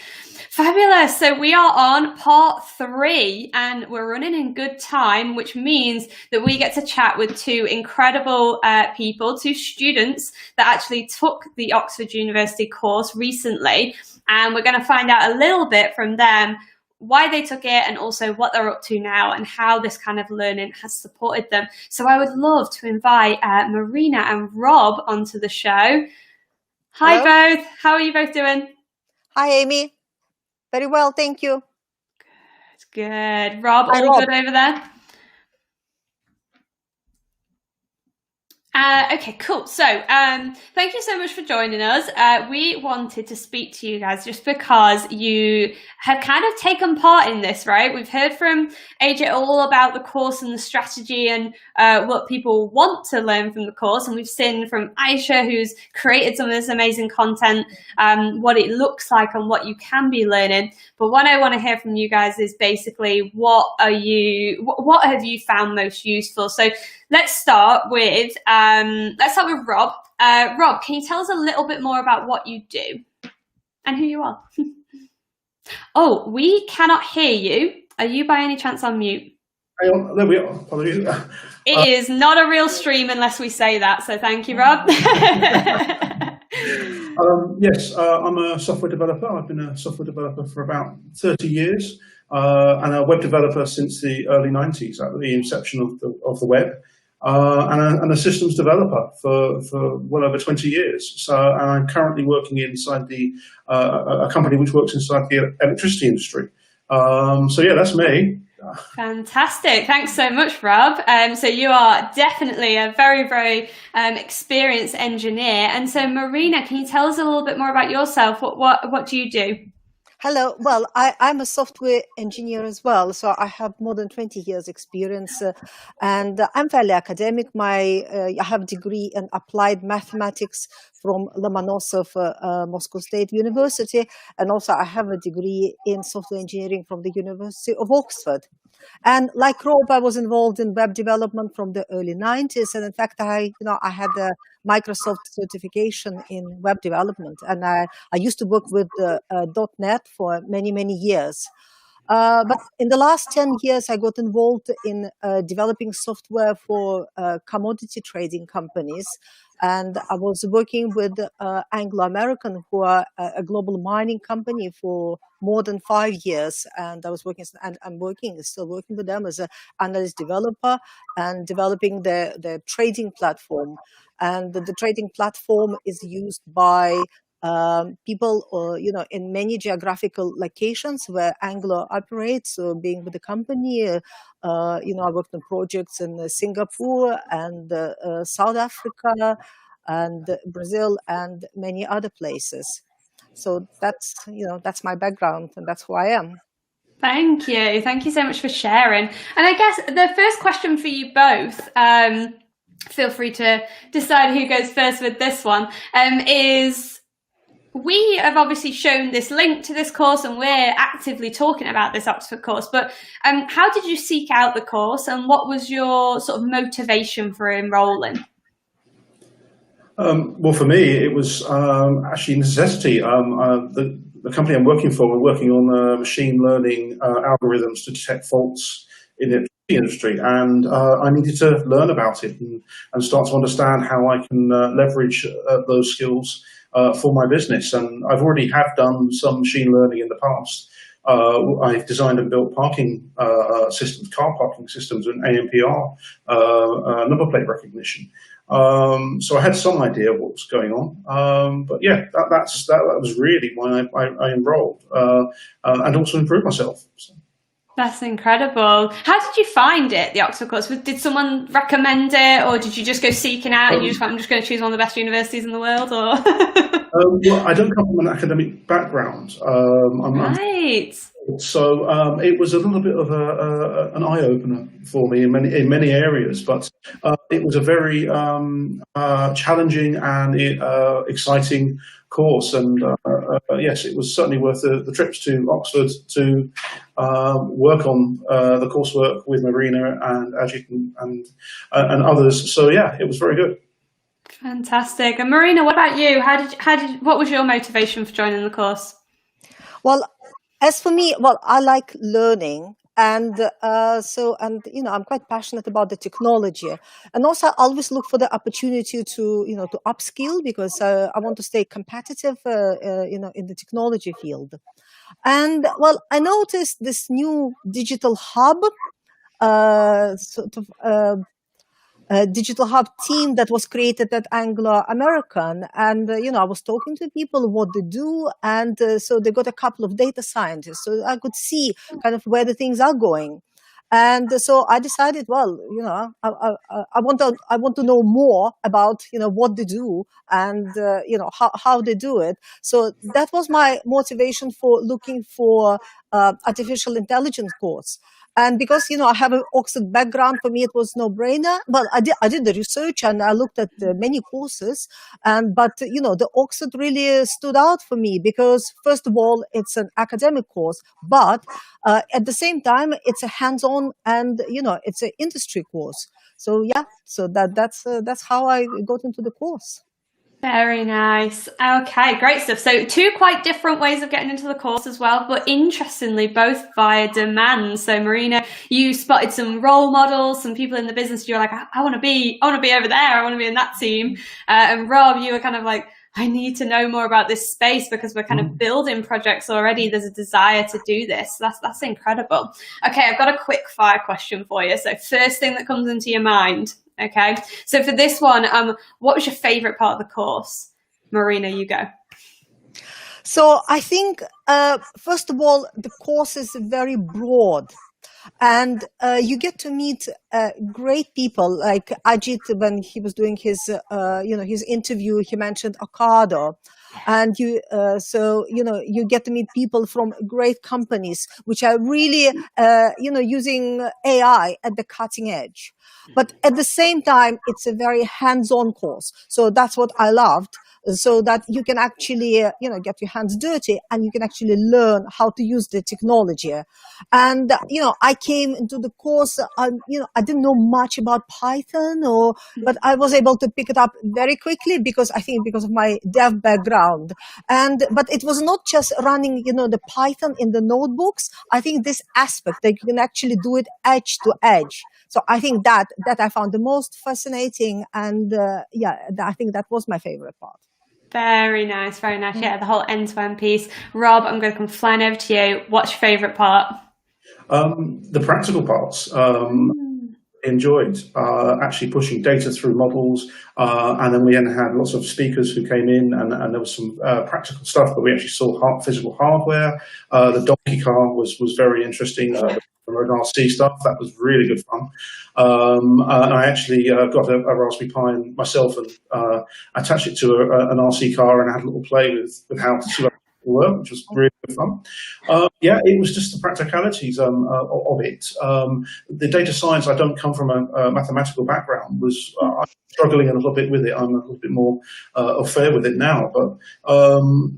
Fabulous. So we are on part 3 and we're running in good time, which means that we get to chat with 2 incredible people, 2 students that actually took the Oxford University course recently. And we're going to find out a little bit from them why they took it, and also what they're up to now and how this kind of learning has supported them. So I would love to invite Marina and Rob onto the show. Hi. Hello. Both. How are you both doing? Hi, Amy. Very well, thank you. Good. Rob, Hi, all Rob. Good over there? Okay, cool. So thank you so much for joining us. We wanted to speak to you guys just because you have kind of taken part in this, right? We've heard from AJ all about the course and the strategy and what people want to learn from the course. And we've seen from Aisha, who's created some of this amazing content, what it looks like and what you can be learning. But what I want to hear from you guys is basically what have you found most useful? So let's start with Rob. Rob, can you tell us a little bit more about what you do and who you are? Oh, we cannot hear you. Are you by any chance on mute? Hang on, there we are. Apologies. It is not a real stream unless we say that. So thank you, Rob. Yes, I'm a software developer. I've been a software developer for about 30 years and a web developer since the early 90s, at the inception of the web. And a systems developer for well over 20 years. So, and I'm currently working inside a company which works inside the electricity industry. So yeah, that's me. Fantastic. Thanks so much, Rob. So you are definitely a very, very experienced engineer. And so Marina, can you tell us a little bit more about yourself? What do you do? Hello. Well, I'm a software engineer as well, so I have more than 20 years experience, and I'm fairly academic. I have a degree in applied mathematics from Lomonosov Moscow State University, and also I have a degree in software engineering from the University of Oxford. And like Rob, I was involved in web development from the early 90s, and in fact, I had a Microsoft certification in web development, and I used to work with .NET for many, many years. But in the last 10 years, I got involved in developing software for commodity trading companies. And I was working with Anglo American, who are a global mining company, for more than 5 years. And I was working, and I'm still working with them as an analyst developer and developing the trading platform. And the trading platform is used by people, in many geographical locations where Anglo operates, so being with the company, I worked on projects in Singapore and South Africa and Brazil and many other places. So that's my background and that's who I am. Thank you. Thank you so much for sharing. And I guess the first question for you both, feel free to decide who goes first with this one, is we have obviously shown this link to this course and we're actively talking about this Oxford course, but how did you seek out the course and what was your sort of motivation for enrolling? Well, for me, it was actually necessity. The company I'm working for, we're working on machine learning algorithms to detect faults in the industry, and I needed to learn about it and start to understand how I can leverage those skills for my business. And I've already have done some machine learning in the past. I've designed and built parking systems, car parking systems, and ANPR, number plate recognition. So I had some idea of what was going on, but yeah, that was really why I enrolled, and also improved myself. So. That's incredible. How did you find it, the Oxford course? Did someone recommend it, or did you just go seeking out and you just went, I'm just going to choose one of the best universities in the world? Or well, I don't come from an academic background. Right. So it was a little bit of an eye-opener for me in many areas, but it was a very challenging and exciting course, and yes, it was certainly worth the trips to Oxford to work on the coursework with Marina and Ajit and others. So yeah, it was very good. Fantastic. And Marina, what about you? What was your motivation for joining the course? Well, as for me, I like learning, and I'm quite passionate about the technology, and also I always look for the opportunity to upskill because I want to stay competitive, in the technology field. And I noticed this new digital hub, digital hub team that was created at Anglo American, and I was talking to people what they do, and so they got a couple of data scientists, so I could see kind of where the things are going. And so I decided, I want to know more about what they do and how they do it. So that was my motivation for looking for artificial intelligence course. And because, I have an Oxford background, for me, it was no brainer. Well, I did the research and I looked at many courses, but the Oxford really stood out for me because, first of all, it's an academic course, but at the same time, it's a hands-on and, it's an industry course. So yeah, so that's how I got into the course. Very nice. Okay, great stuff. So 2 quite different ways of getting into the course as well, but interestingly, both via demand. So Marina, you spotted some role models, some people in the business. You're like, I want to be over there. I want to be in that team. And Rob, you were kind of like, I need to know more about this space because we're kind of building projects already. There's a desire to do this. That's incredible. Okay, I've got a quick fire question for you. So first thing that comes into your mind. Okay, so for this one, what was your favorite part of the course? Marina, you go. So I think, first of all, the course is very broad. And you get to meet great people like Ajit. When he was doing his interview, he mentioned Ocado, and you get to meet people from great companies which are really using AI at the cutting edge. But at the same time, it's a very hands-on course. So that's what I loved. So that you can actually, get your hands dirty and you can actually learn how to use the technology. And, I came into the course, I didn't know much about Python but I was able to pick it up very quickly because of my dev background. But it was not just running, the Python in the notebooks. I think this aspect that you can actually do it edge to edge. So I think that I found the most fascinating. And I think that was my favorite part. Very nice, very nice. Yeah, the whole end-to-end piece. Rob, I'm going to come flying over to you. What's your favourite part? The practical parts. enjoyed actually pushing data through models, and then we then had lots of speakers who came in, and there was some practical stuff, but we actually saw physical hardware. The donkey car was very interesting. The RC stuff, that was really good fun. I actually got a Raspberry Pi myself and attached it to an RC car and had a little play with how to see work, which was really good fun. Yeah, it was just the practicalities of it. The data science, I don't come from a mathematical background, was I'm struggling a little bit with it. I'm a little bit more au fait with it now. But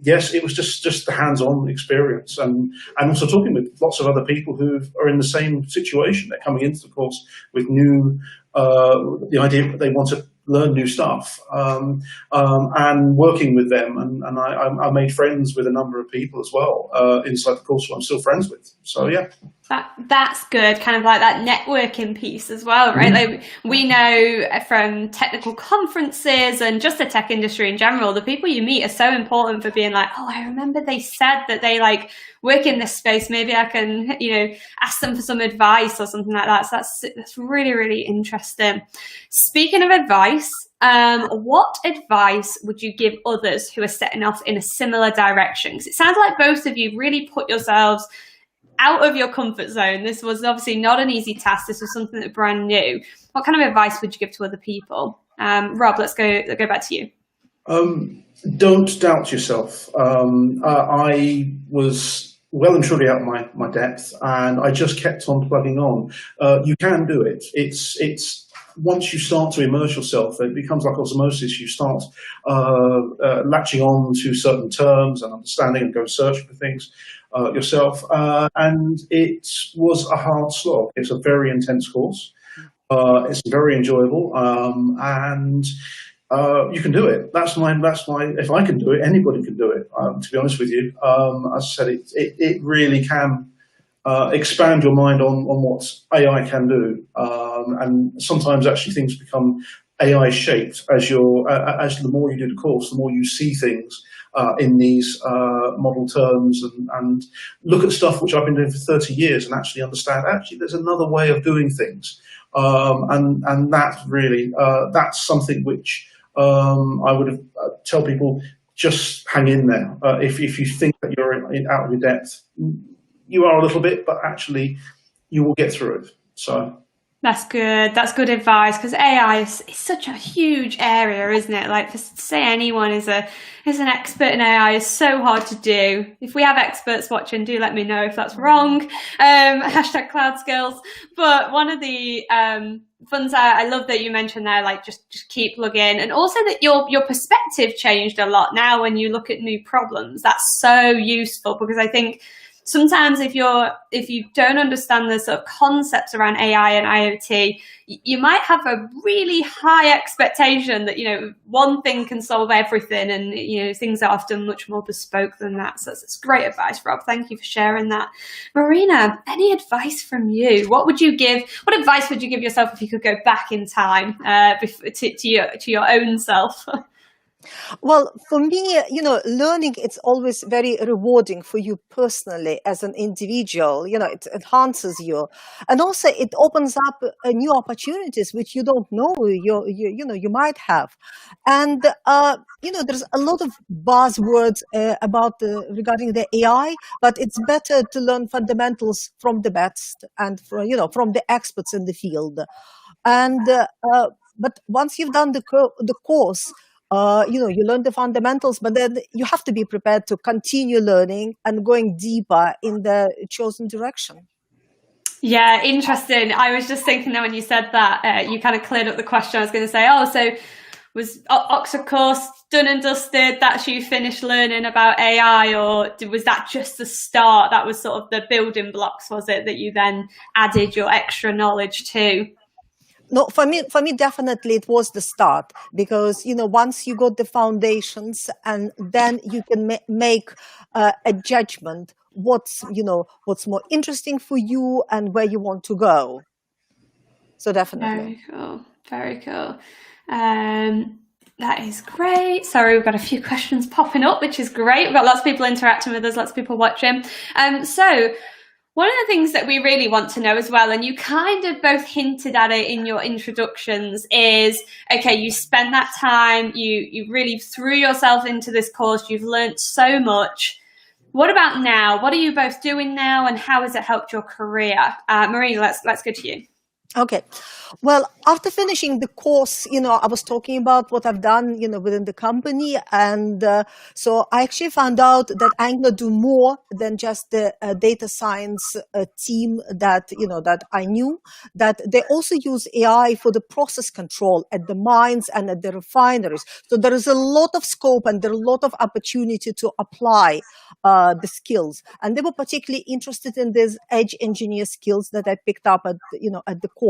yes, it was just the hands-on experience, and also talking with lots of other people who are in the same situation. They're coming into the course with the idea that they want to learn new stuff, and working with them, and I made friends with a number of people as well inside the course who I'm still friends with. So yeah. That's good, kind of like that networking piece as well, right? Like we know from technical conferences and just the tech industry in general, the people you meet are so important for being like, oh, I remember they said that they like work in this space. Maybe I can, ask them for some advice or something like that. So that's really, really interesting. Speaking of advice, what advice would you give others who are setting off in a similar direction? Because it sounds like both of you really put yourselves out of your comfort zone. This was obviously not an easy task. This was something that brand new. What kind of advice would you give to other people? Rob, let's go back to you. Don't doubt yourself. I was well and truly out of my depth, and I just kept on plugging on. You can do it. It's once you start to immerse yourself, it becomes like osmosis. You start latching on to certain terms and understanding and go searching for things yourself. And it was a hard slog. It's a very intense course. It's very enjoyable, and you can do it. That's my. If I can do it, anybody can do it. To be honest with you, as I said, it really can expand your mind on what AI can do, and sometimes actually things become AI shaped as the more you do the course, the more you see things in these model terms, and look at stuff which I've been doing for 30 years and actually understand. Actually, there's another way of doing things, and that really that's something which I would tell people, just hang in there. If you think that you're out of your depth, you are a little bit, but actually you will get through it. So that's good. That's good advice, because AI is such a huge area, isn't it? Like, to say anyone is an expert in AI is so hard to do. If we have experts watching, do let me know if that's wrong. Hashtag cloud skills. But one of the fun I love that you mentioned there, like just keep plugging, and also that your perspective changed a lot now when you look at new problems. That's so useful, because I think sometimes if you don't understand the sort of concepts around AI and IoT, you might have a really high expectation that, one thing can solve everything, and, things are often much more bespoke than that. So it's great advice, Rob. Thank you for sharing that. Marina, any advice from you? What advice would you give yourself if you could go back in time to your own self? Well, for me, learning, it's always very rewarding for you personally as an individual. It enhances you. And also it opens up new opportunities which you don't know you might have. And, there's a lot of buzzwords regarding the AI, but it's better to learn fundamentals from the best and from the experts in the field. And, but once you've done the course, you learn the fundamentals, but then you have to be prepared to continue learning and going deeper in the chosen direction. Yeah, interesting. I was just thinking that when you said that, you kind of cleared up the question. I was going to say, so was Oxford course done and dusted? That's you finished learning about AI, or was that just the start? That was sort of the building blocks, was it, that you then added your extra knowledge to? No, for me, definitely it was the start, because, once you got the foundations, and then you can make a judgment what's more interesting for you and where you want to go. So definitely. Very cool. That is great. Sorry, we've got a few questions popping up, which is great. We've got lots of people interacting with us, lots of people watching. So One of the things that we really want to know as well, and you kind of both hinted at it in your introductions, is, okay, you spend that time, you really threw yourself into this course, you've learned so much. What about now? What are you both doing now, and how has it helped your career? Marina, let's go to you. Okay. Well, after finishing the course, I was talking about what I've done, within the company. And so I actually found out that Angular do more than just the data science team that I knew, that they also use AI for the process control at the mines and at the refineries. So there is a lot of scope and there are a lot of opportunity to apply the skills. And they were particularly interested in these edge engineer skills that I picked up at the course.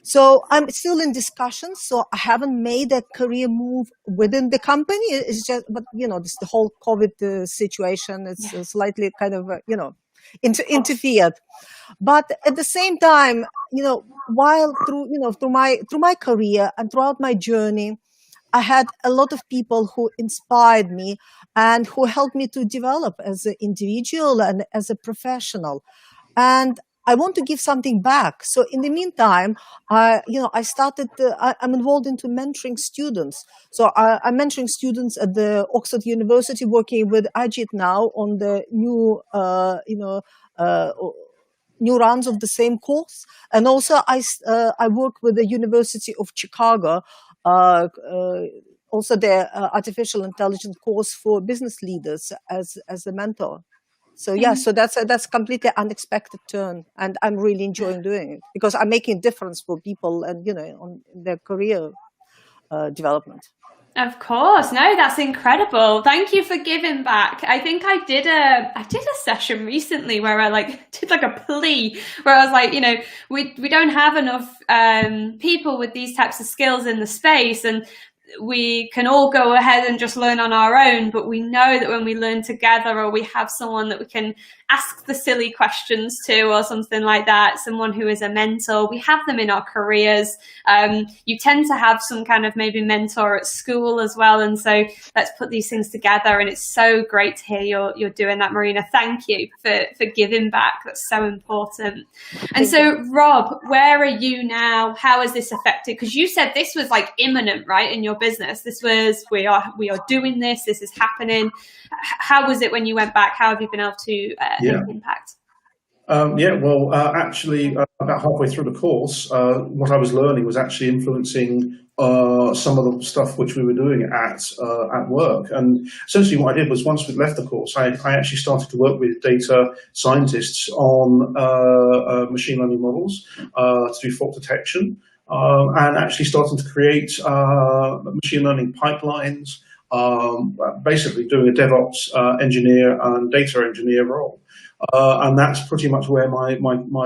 So I'm still in discussions. So I haven't made a career move within the company. It's just, but this the whole COVID situation. It's slightly kind of interfered. But at the same time, while through my career and throughout my journey, I had a lot of people who inspired me and who helped me to develop as an individual and as a professional. And I want to give something back. So in the meantime, I started, I'm involved into mentoring students. So I'm mentoring students at the Oxford University, working with Ajit now on the new, new rounds of the same course. And also I work with the University of Chicago, also their artificial intelligence course for business leaders as a mentor. So so that's completely unexpected turn, and I'm really enjoying doing it because I'm making a difference for people and on their career development. Of course, no, that's incredible. Thank you for giving back. I think I did a session recently where I did a plea where I was like, we don't have enough people with these types of skills in the space, and we can all go ahead and just learn on our own, but we know that when we learn together, or we have someone that we can ask the silly questions to or something like that, someone who is a mentor, we have them in our careers. You tend to have some kind of maybe mentor at school as well, and so let's put these things together, and it's so great to hear you're doing that, Marina. Thank you for giving back. That's so important. And so Rob, where are you now? How has this affected, because you said this was imminent, right, in your business? This was, we are doing this is happening. How was it when you went back? How have you been able to make impact? Actually, about halfway through the course, what I was learning was actually influencing some of the stuff which we were doing at work. And essentially what I did was, once we left the course, I actually started to work with data scientists on machine learning models to do fault detection, and actually starting to create machine learning pipelines, basically doing a DevOps engineer and data engineer role. And that's pretty much where my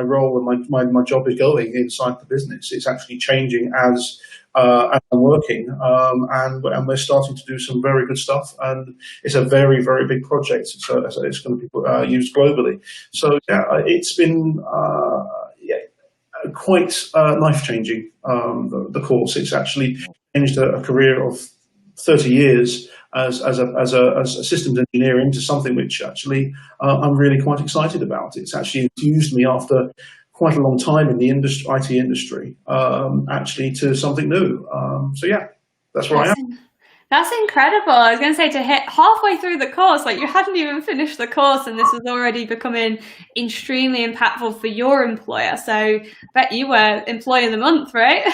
role and my job is going inside the business. It's actually changing as I'm working, and we're starting to do some very good stuff. And it's a very, very big project. So it's going to be used globally. So it's been quite life-changing. The course. It's actually changed a career of 30 years as a systems engineer into something which actually I'm really quite excited about. It's actually infused me after quite a long time in the IT industry, actually, to something new. That's where I am. That's incredible. I was going to say, to hit halfway through the course, you hadn't even finished the course, and this was already becoming extremely impactful for your employer. So I bet you were Employee of the Month, right?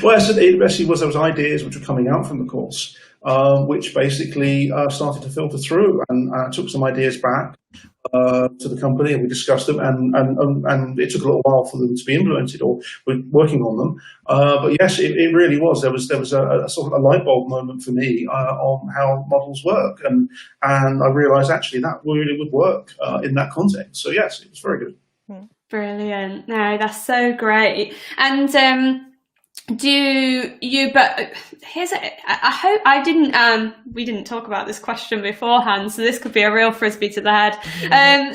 Well, it actually was those ideas which were coming out from the course, which basically started to filter through, and I took some ideas back to the company, and we discussed them, and it took a little while for them to be implemented, or we're working on them. But yes, it really was. There was a sort of a light bulb moment for me on how models work, and I realised actually that really would work in that context. So yes, it was very good. Brilliant. No, that's so great. And but here's I hope we didn't talk about this question beforehand, so this could be a real frisbee to the head.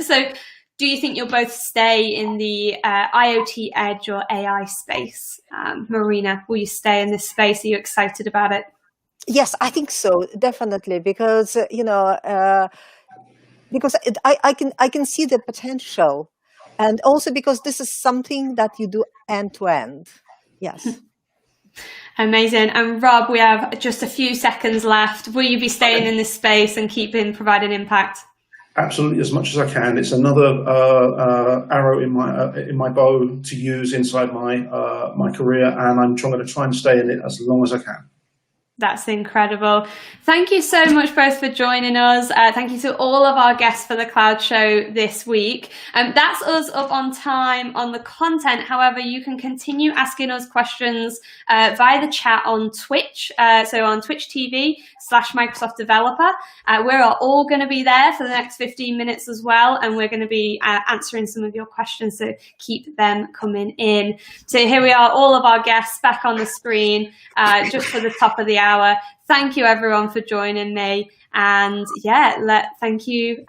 So do you think you'll both stay in the IoT edge or AI space? Marina, will you stay in this space? Are you excited about it? Yes, I think so, definitely, because because I can see the potential, and also because this is something that you do end to end. Yes. Amazing. And Rob, we have just a few seconds left. Will you be staying in this space and providing impact? Absolutely, as much as I can. It's another arrow in my bow to use inside my career, and I'm going to try and stay in it as long as I can. That's incredible. Thank you so much both for joining us. Thank you to all of our guests for the Cloud Show this week. That's us up on time on the content. However, you can continue asking us questions via the chat on Twitch. So on Twitch TV/Microsoft Developer. We're all going to be there for the next 15 minutes as well. And we're going to be answering some of your questions. So keep them coming in. So here we are, all of our guests back on the screen just for the top of the hour. Thank you everyone for joining me, and yeah, thank you